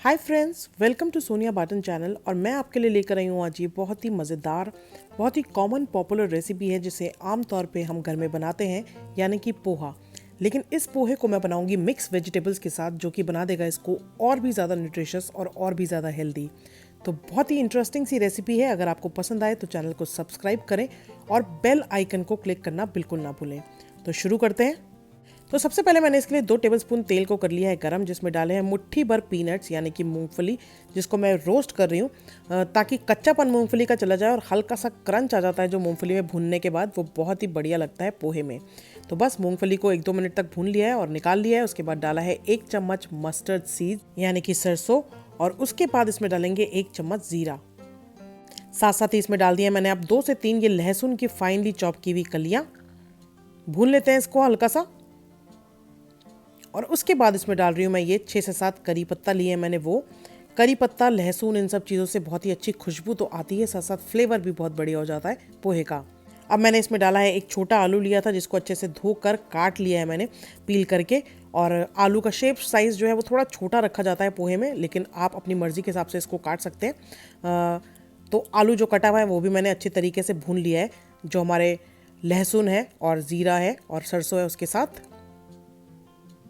Hi friends, welcome to Sonia Batan channel. और मैं आपके लिए लेकर आई हूँ आज ये बहुत ही मज़ेदार, बहुत ही कॉमन पॉपुलर रेसिपी है जिसे आम तौर पे हम घर में बनाते हैं, यानी कि पोहा। लेकिन इस पोहे को मैं बनाऊंगी मिक्स वेजिटेबल्स के साथ, जो कि बना देगा इसको और भी ज़्यादा न्यूट्रिशियस और भी ज़्यादा हेल्दी। तो बहुत ही इंटरेस्टिंग सी रेसिपी है। अगर आपको पसंद आए तो चैनल को सब्सक्राइब करें और बेल आइकन को क्लिक करना बिल्कुल ना भूलें। तो शुरू करते हैं। तो सबसे पहले मैंने इसके लिए 2 टेबलस्पून तेल को कर लिया है गरम, जिसमें डाले हैं मुट्ठी भर पीनट्स यानी कि मूंगफली, जिसको मैं रोस्ट कर रही हूँ ताकि कच्चापन मूंगफली का चला जाए और हल्का सा क्रंच आ जाता है जो मूंगफली में भूनने के बाद, वो बहुत ही बढ़िया लगता है पोहे में। तो बस मूंगफली को 1-2 मिनट तक भून लिया है और निकाल लिया है। उसके बाद डाला है 1 चम्मच मस्टर्ड सीड यानी कि सरसों, और उसके बाद इसमें डालेंगे 1 चम्मच जीरा। साथ साथ ही इसमें डाल दिया मैंने अब 2 से 3 ये लहसुन की फाइनली चॉप की हुई कलियां। भून लेते हैं इसको हल्का सा। और उसके बाद इसमें डाल रही हूँ मैं ये 6 से 7 करी पत्ता लिए हैं मैंने। वो करी पत्ता, लहसुन, इन सब चीज़ों से बहुत ही अच्छी खुशबू तो आती है, साथ साथ फ्लेवर भी बहुत बढ़िया हो जाता है पोहे का। अब मैंने इसमें डाला है एक छोटा आलू लिया था, जिसको अच्छे से धोकर काट लिया है मैंने पील करके। और आलू का शेप साइज़ जो है वो थोड़ा छोटा रखा जाता है पोहे में, लेकिन आप अपनी मर्ज़ी के हिसाब से इसको काट सकते हैं। तो आलू जो कटा हुआ है वो भी मैंने अच्छे तरीके से भून लिया है, जो हमारे लहसुन है और ज़ीरा है और सरसों है उसके साथ।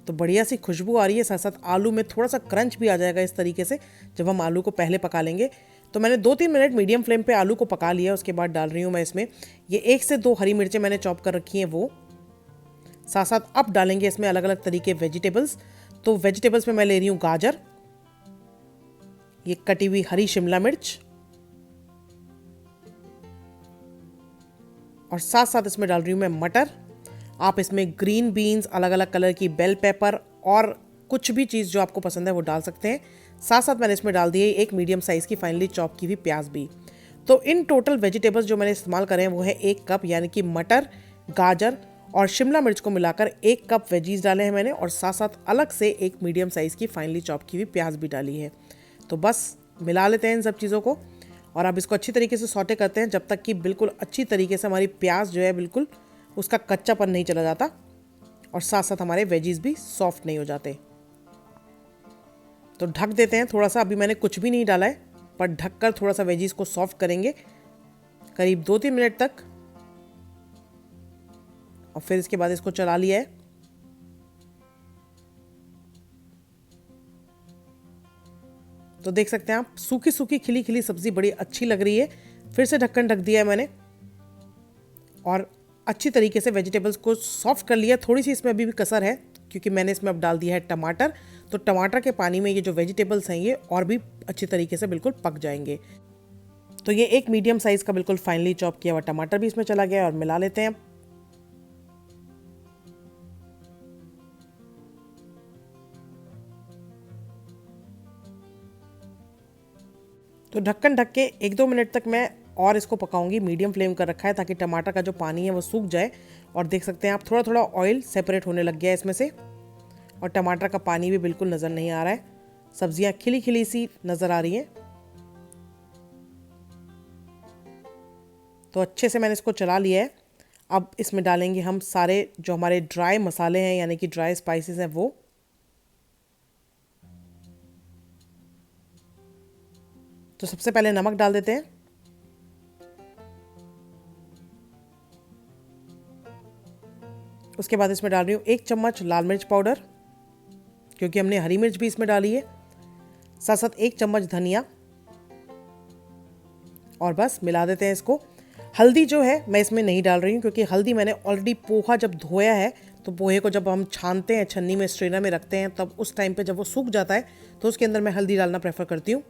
तो बढ़िया सी खुशबू आ रही है, साथ साथ आलू में थोड़ा सा क्रंच भी आ जाएगा इस तरीके से जब हम आलू को पहले पका लेंगे। तो मैंने 2-3 मिनट मीडियम फ्लेम पे आलू को पका लिया। उसके बाद डाल रही हूँ मैं इसमें ये 1 से 2 हरी मिर्चें मैंने चॉप कर रखी हैं वो। साथ साथ अब डालेंगे इसमें अलग अलग तरीके वेजिटेबल्स। तो वेजिटेबल्स में मैं ले रही हूँ गाजर, ये कटी हुई हरी शिमला मिर्च, और साथ साथ इसमें डाल रही हूँ मैं मटर। आप इसमें ग्रीन बीन्स, अलग अलग कलर की बेल पेपर और कुछ भी चीज़ जो आपको पसंद है वो डाल सकते हैं। साथ साथ मैंने इसमें डाल दी है एक मीडियम साइज़ की फाइनली चॉप की हुई प्याज भी। तो इन टोटल वेजिटेबल्स जो मैंने इस्तेमाल करे हैं वो है 1 कप, यानी कि मटर, गाजर और शिमला मिर्च को मिलाकर 1 कप वेजीज डाले हैं मैंने, और साथ साथ अलग से एक मीडियम साइज़ की फाइनली चॉप की हुई प्याज भी डाली है। तो बस मिला लेते हैं इन सब चीज़ों को और अब इसको अच्छी तरीके से सौटे करते हैं जब तक कि बिल्कुल अच्छी तरीके से हमारी प्याज जो है बिल्कुल उसका कच्चापन नहीं चला जाता, और साथ साथ हमारे वेजीज भी सॉफ्ट नहीं हो जाते। तो ढक देते हैं थोड़ा सा। अभी मैंने कुछ भी नहीं डाला है, पर ढककर थोड़ा सा वेजीज को सॉफ्ट करेंगे करीब 2-3 मिनट तक, और फिर इसके बाद इसको चला लिया है। तो देख सकते हैं आप, सूखी सूखी खिली खिली सब्जी बड़ी अच्छी लग रही है। फिर से ढक्कन ढक दिया है मैंने और अच्छी तरीके से वेजिटेबल्स को सॉफ्ट कर लिया। थोड़ी सी इसमें अभी भी कसर है क्योंकि मैंने इसमें अब डाल दिया है टमाटर। तो टमाटर के पानी में ये जो वेजिटेबल्स हैं ये और भी अच्छी तरीके से बिल्कुल पक जाएंगे। तो ये एक मीडियम साइज़ का बिल्कुल फाइनली चॉप किया हुआ टमाटर भी इसमें चला गया और मिला लेते हैं। तो ढक्कन ढक के 1-2 मिनट तक मैं और इसको पकाऊंगी। मीडियम फ्लेम कर रखा है ताकि टमाटर का जो पानी है वो सूख जाए। और देख सकते हैं आप, थोड़ा थोड़ा ऑयल सेपरेट होने लग गया है इसमें से, और टमाटर का पानी भी बिल्कुल नज़र नहीं आ रहा है। सब्जियां खिली खिली सी नज़र आ रही हैं। तो अच्छे से मैंने इसको चला लिया है। अब इसमें डालेंगे हम सारे जो हमारे ड्राई मसाले हैं, यानी कि ड्राई स्पाइसेस हैं वो। तो सबसे पहले नमक डाल देते हैं। उसके बाद इसमें डाल रही हूँ 1 चम्मच लाल मिर्च पाउडर, क्योंकि हमने हरी मिर्च भी इसमें डाली है। साथ साथ 1 चम्मच धनिया, और बस मिला देते हैं इसको। हल्दी जो है मैं इसमें नहीं डाल रही हूँ, क्योंकि हल्दी मैंने ऑलरेडी पोहा जब धोया है, तो पोहे को जब हम छानते हैं, छन्नी में स्ट्रेनर में रखते हैं, तब उस टाइम पे जब वो सूख जाता है तो उसके अंदर मैं हल्दी डालना प्रेफर करती हूँ।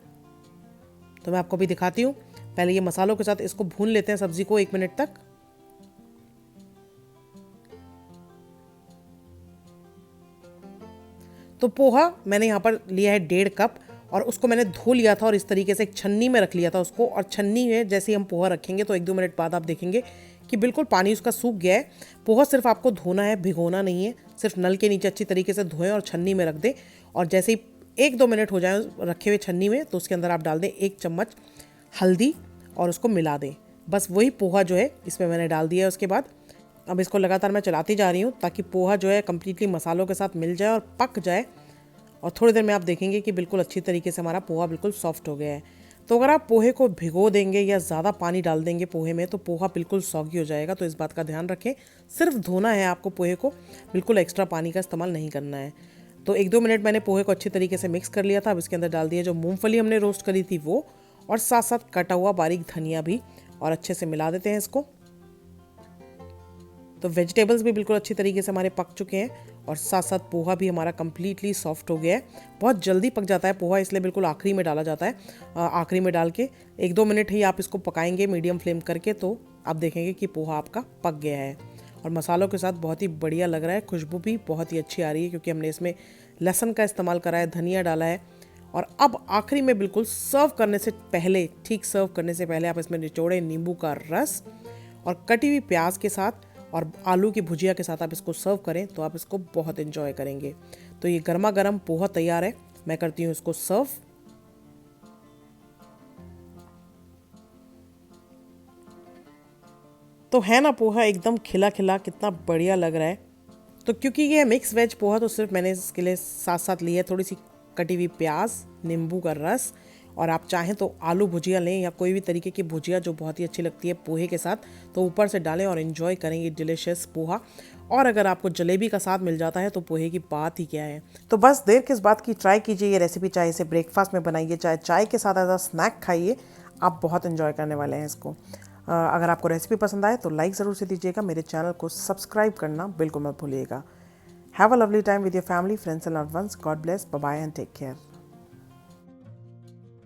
तो मैं आपको भी दिखाती हूँ। पहले ये मसालों के साथ इसको भून लेते हैं सब्जी को 1 मिनट तक। तो पोहा मैंने यहाँ पर लिया है 1.5 कप, और उसको मैंने धो लिया था और इस तरीके से एक छन्नी में रख लिया था उसको। और छन्नी में जैसे ही हम पोहा रखेंगे तो 1-2 मिनट बाद आप देखेंगे कि बिल्कुल पानी उसका सूख गया है। पोहा सिर्फ आपको धोना है, भिगोना नहीं है। सिर्फ नल के नीचे अच्छी तरीके से धोएं और छन्नी में रख दें, और जैसे ही 1-2 मिनट हो जाए रखे हुए छन्नी में, तो उसके अंदर आप डाल दें 1 चम्मच हल्दी और उसको मिला दें। बस वही पोहा जो है इसमें मैंने डाल दिया है। उसके बाद अब इसको लगातार मैं चलाती जा रही हूँ ताकि पोहा जो है कम्प्लीटली मसालों के साथ मिल जाए और पक जाए। और थोड़ी देर में आप देखेंगे कि बिल्कुल अच्छी तरीके से हमारा पोहा बिल्कुल सॉफ्ट हो गया है। तो अगर आप पोहे को भिगो देंगे या ज़्यादा पानी डाल देंगे पोहे में तो पोहा बिल्कुल सॉगी हो जाएगा। तो इस बात का ध्यान रखें, सिर्फ धोना है आपको पोहे को, बिल्कुल एक्स्ट्रा पानी का इस्तेमाल नहीं करना है। तो 1-2 मिनट मैंने पोहे को अच्छी तरीके से मिक्स कर लिया था। अब इसके अंदर डाल दिया जो मूंगफली हमने रोस्ट करी थी वो, और साथ साथ कटा हुआ बारीक धनिया भी, और अच्छे से मिला देते हैं इसको। तो वेजिटेबल्स भी बिल्कुल अच्छी तरीके से हमारे पक चुके हैं, और साथ साथ पोहा भी हमारा कम्प्लीटली सॉफ्ट हो गया है। बहुत जल्दी पक जाता है पोहा, इसलिए बिल्कुल आखिरी में डाला जाता है। आखिरी में डाल के 1-2 मिनट ही आप इसको पकाएंगे मीडियम फ्लेम करके, तो आप देखेंगे कि पोहा आपका पक गया है। और मसालों के साथ बहुत ही बढ़िया लग रहा है, खुशबू भी बहुत ही अच्छी आ रही है क्योंकि हमने इसमें लहसुन का इस्तेमाल करा है, धनिया डाला है। और अब आखिरी में बिल्कुल सर्व करने से पहले, ठीक सर्व करने से पहले आप इसमें निचोड़े नींबू का रस और कटी हुई प्याज के साथ और आलू की भुजिया के साथ आप इसको सर्व करें तो आप इसको बहुत एंजॉय करेंगे। तो ये गर्मा गर्म पोहा तैयार है, मैं करती हूँ इसको सर्व। तो है ना पोहा एकदम खिला खिला, कितना बढ़िया लग रहा है। तो क्योंकि ये मिक्स वेज पोहा, तो सिर्फ मैंने इसके लिए साथ साथ ली है थोड़ी सी कटी हुई प्याज, नींबू का रस, और आप चाहें तो आलू भुजिया लें या कोई भी तरीके की भुजिया जो बहुत ही अच्छी लगती है पोहे के साथ, तो ऊपर से डालें और एंजॉय करें ये डिलीशियस पोहा। और अगर आपको जलेबी का साथ मिल जाता है तो पोहे की बात ही क्या है। तो बस देर किस बात की, ट्राई कीजिए ये रेसिपी, चाहे इसे ब्रेकफास्ट में बनाइए, चाहे चाय के साथ एज अ स्नैक खाइए, आप बहुत एंजॉय करने वाले हैं इसको। अगर आपको रेसिपी पसंद आए तो लाइक ज़रूर से दीजिएगा, मेरे चैनल को सब्सक्राइब करना बिल्कुल मत भूलिएगा। Have a lovely time with your family, friends and loved ones. God bless, bye bye and take care.